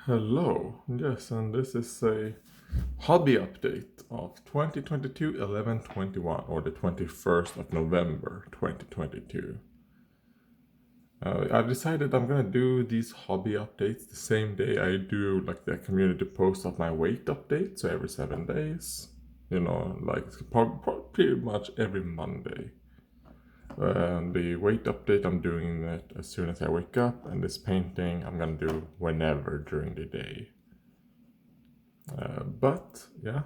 Hello, yes, and this is a hobby update of 2022-11/21, or the 21st of November 2022. I've decided I'm gonna do these hobby updates the same day I do like the community post of my weight update, so every 7 days. Like pretty much every Monday. The weight update, I'm doing it as soon as I wake up, and this painting I'm gonna do whenever during the day. But yeah,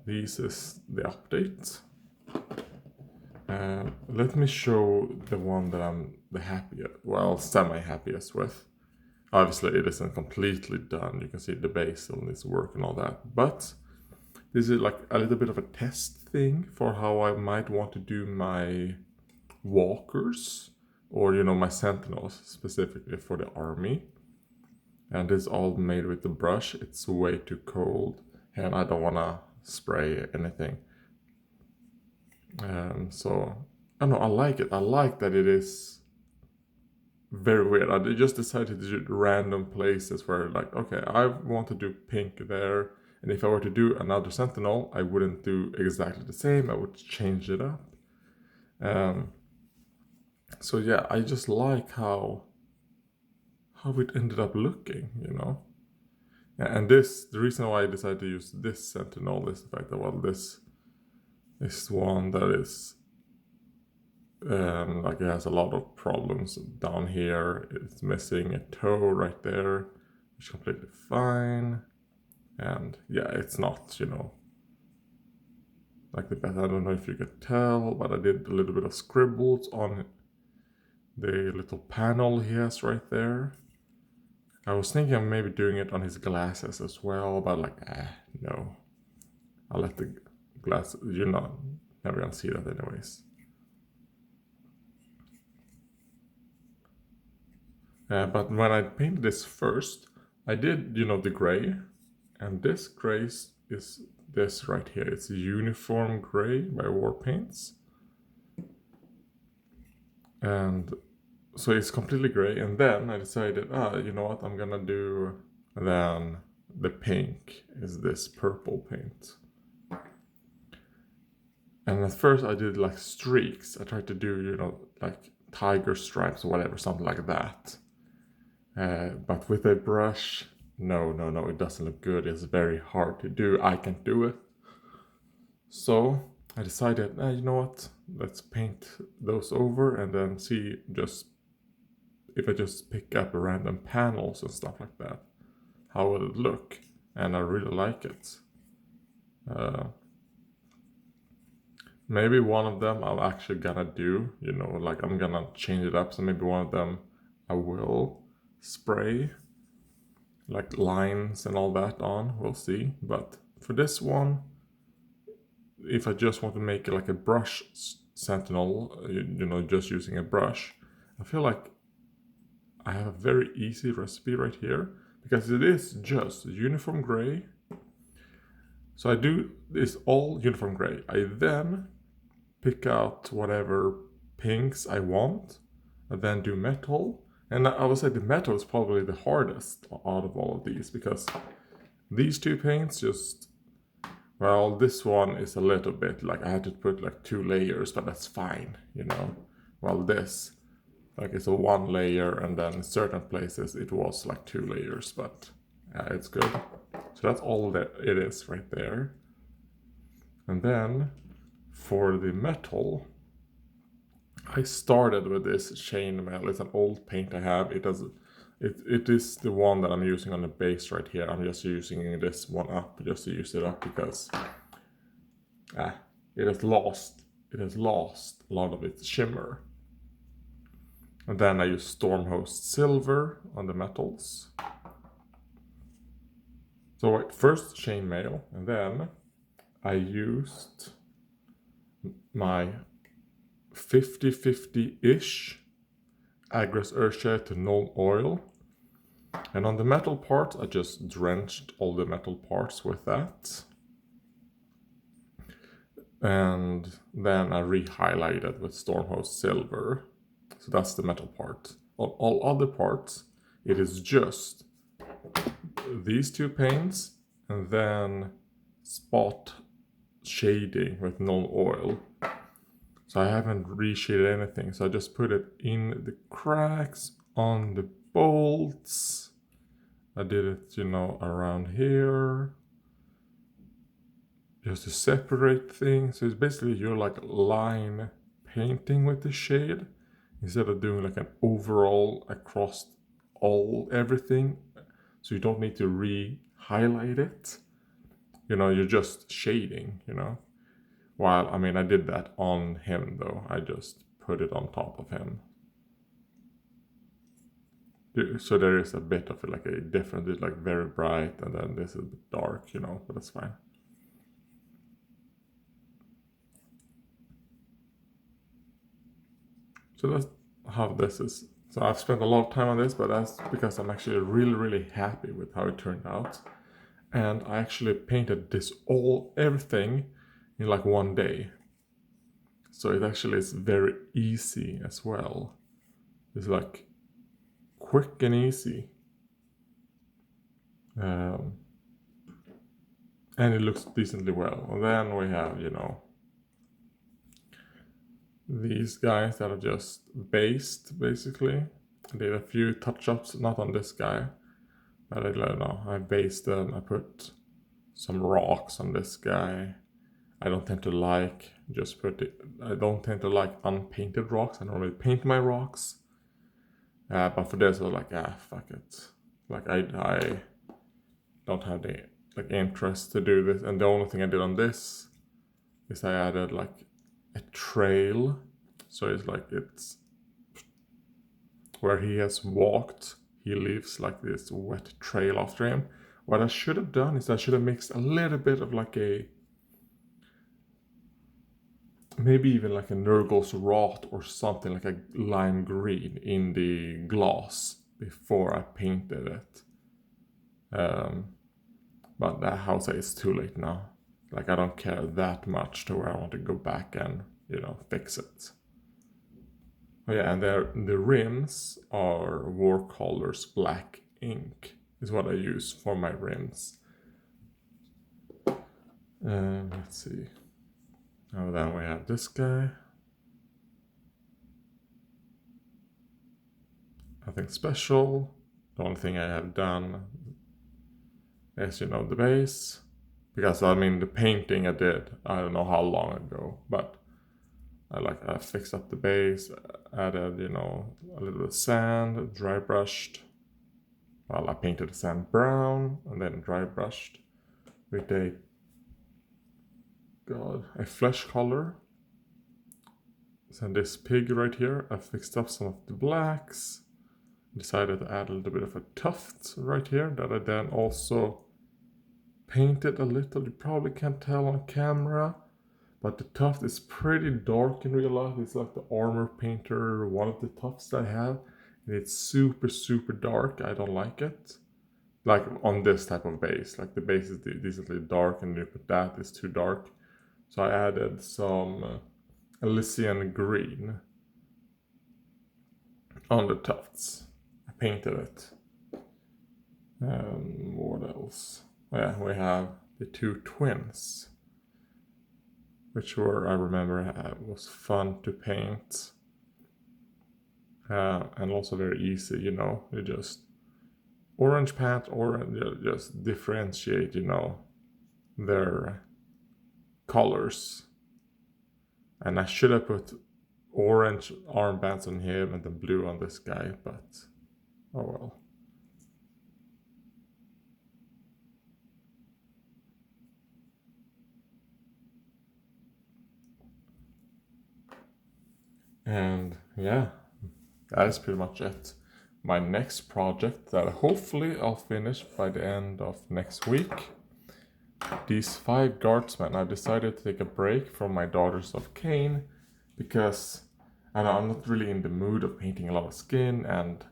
this is the update. Let me show the one that I'm the happiest, well, semi-happiest with. Obviously, it isn't completely done. You can see the basil needs work and all that. But this is like a little bit of a test thing for how I might want to do my walkers, or my sentinels, specifically for the army. And it's all made with the brush. It's way too cold and I don't want to spray anything. So I don't know, I like it. I like that it is very weird. I just decided to do random places where, like, okay, I want to do pink there, and if I were to do another sentinel, I wouldn't do exactly the same. I would change it up. So yeah, I just like how it ended up looking. And the reason why I decided to use this sentinel is the fact that, well, this is one that is like, it has a lot of problems down here. It's missing a toe right there, which is completely fine. And yeah, it's not, like the best. I don't know if you could tell, but I did a little bit of scribbles on the little panel he has right there. I was thinking of maybe doing it on his glasses as well, but like, no. I'll let the glasses, never gonna see that anyways. But when I painted this first, I did, the gray, and this gray is this right here. It's a uniform gray by War Paints. And so it's completely gray, and then I decided, you know what, I'm gonna do then the pink is this purple paint. And at first I did like streaks. I tried to do, like tiger stripes or whatever, something like that. But with a brush, no, it doesn't look good. It's very hard to do. I can't do it. So I decided, you know what, let's paint those over and then see just if I just pick up random panels and stuff like that, how will it look? And I really like it. Maybe one of them I'm actually gonna do, like I'm gonna change it up. So maybe one of them I will spray like lines and all that on. We'll see. But for this one, if I just want to make it like a brush sentinel, just using a brush, I feel like I have a very easy recipe right here, because it is just uniform gray. So I do this all uniform gray. I then pick out whatever pinks I want, and then do metal. And I would say the metal is probably the hardest out of all of these, because these two paints just, well, this one is a little bit like I had to put like 2 layers, but that's fine, While this, like, it's a 1 layer, and then in certain places it was like 2 layers, but it's good. So that's all that it is right there. And then for the metal, I started with this chainmail. It's an old paint I have. It is the one that I'm using on the base right here. I'm just using this one up just to use it up, because it has lost a lot of its shimmer. And then I use Stormhost Silver on the metals. So first chainmail, and then I used my 50/50-ish Agres Earthshare to Null Oil. And on the metal parts, I just drenched all the metal parts with that. And then I re-highlighted with Stormhost Silver. So that's the metal part. On all other parts, it is just these two paints and then spot shading with no oil. So I haven't reshaded anything, so I just put it in the cracks on the bolts. I did it, around here, just to separate things. So it's basically you're like line painting with the shade instead of doing like an overall across everything. So you don't need to re-highlight it. You're just shading, While, I did that on him though. I just put it on top of him. So there is a bit of like a difference. It's like very bright and then this is a bit dark, but that's fine. So that's how this is. So I've spent a lot of time on this, but that's because I'm actually really, really happy with how it turned out. And I actually painted everything in like one day. So it actually is very easy as well. It's like quick and easy. And it looks decently well. And then we have, these guys that are just based basically. I did a few touch-ups, not on this guy, but I don't know. I based them. I put some rocks on this guy. I don't tend to like unpainted rocks. I normally paint my rocks. But for this I was like, fuck it. Like I don't have the interest to do this. And the only thing I did on this is I added like a trail. So it's where he has walked, he leaves like this wet trail after him. What I should have done is I should have mixed a little bit of maybe even like a Nurgle's Rot or something, like a lime green in the glass before I painted it. But that house is too late now. Like I don't care that much to where I want to go back and, fix it. Oh yeah, and the rims are Warcolor's black ink is what I use for my rims. Let's see. Oh, then we have this guy. Nothing special. The only thing I have done is, the base. Because, the painting I did, I don't know how long ago, but I fixed up the base, added, a little bit of sand, dry brushed. Well, I painted the sand brown and then dry brushed with a flesh color. So this pig right here, I fixed up some of the blacks. Decided to add a little bit of a tuft right here that I then also painted a little. You probably can't tell on camera, but the tuft is pretty dark in real life. It's like the armor painter, one of the tufts I have. And it's super, super dark. I don't like it. Like on this type of base. Like the base is decently dark and you put that, it's too dark. So I added some Elysian green on the tufts. I painted it. What else? Yeah, we have the two twins, which I remember was fun to paint. And also very easy, you just orange pants, just differentiate, their colors. And I should have put orange armbands on him and then blue on this guy, but oh well. And yeah, that is pretty much it. My next project that hopefully I'll finish by the end of next week. These 5 guardsmen. I've decided to take a break from my Daughters of Cain because I'm not really in the mood of painting a lot of skin, and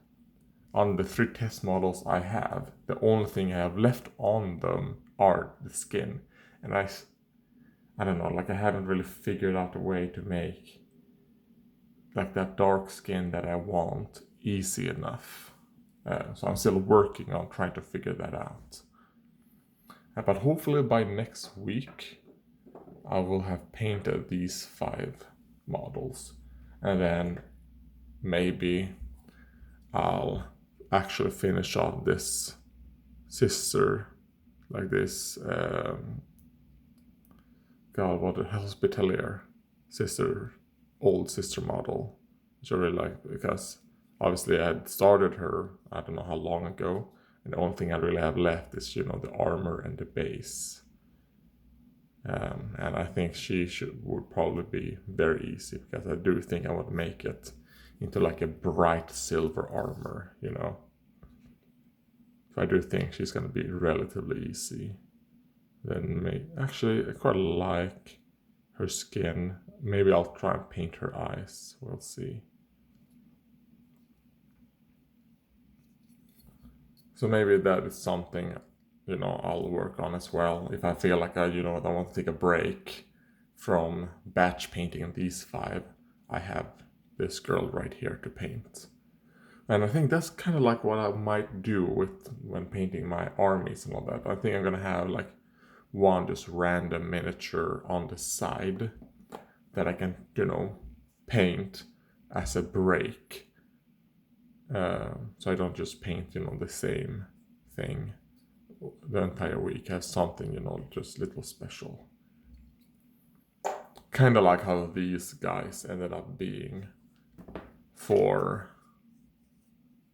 on the 3 test models I have, the only thing I have left on them are the skin. And I don't know, I haven't really figured out a way to make that dark skin that I want easy enough. So I'm still working on trying to figure that out. But hopefully by next week, I will have painted these 5 models. And then maybe I'll actually finish off this sister, like this, God, what a Hospitalier sister, old sister model, which I really like, because obviously I had started her, I don't know how long ago, and the only thing I really have left is, the armor and the base. And I think she would probably be very easy, because I do think I want to make it into like a bright silver armor, So I do think she's going to be relatively easy. Then actually, I quite like her skin. Maybe I'll try and paint her eyes. We'll see. So maybe that is something, I'll work on as well. If I feel like I want to take a break from batch painting these 5, I have this girl right here to paint. And I think that's kind of like what I might do when painting my armies and all that. I think I'm gonna have like one just random miniature on the side that I can, paint as a break. So I don't just paint, the same thing the entire week. Have something, just little special. Kind of like how these guys ended up being for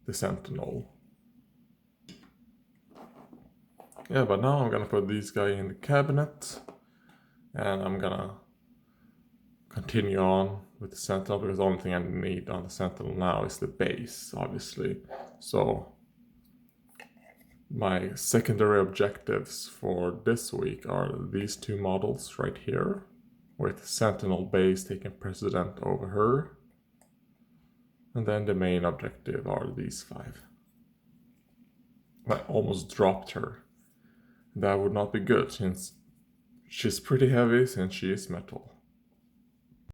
the Sentinel. Yeah, but now I'm gonna put these guys in the cabinet, and I'm gonna continue on with the Sentinel, because the only thing I need on the Sentinel now is the base, obviously. So my secondary objectives for this week are these 2 models right here, with Sentinel base taking precedent over her. And then the main objective are these 5. I almost dropped her. That would not be good, since she's pretty heavy, since she is metal.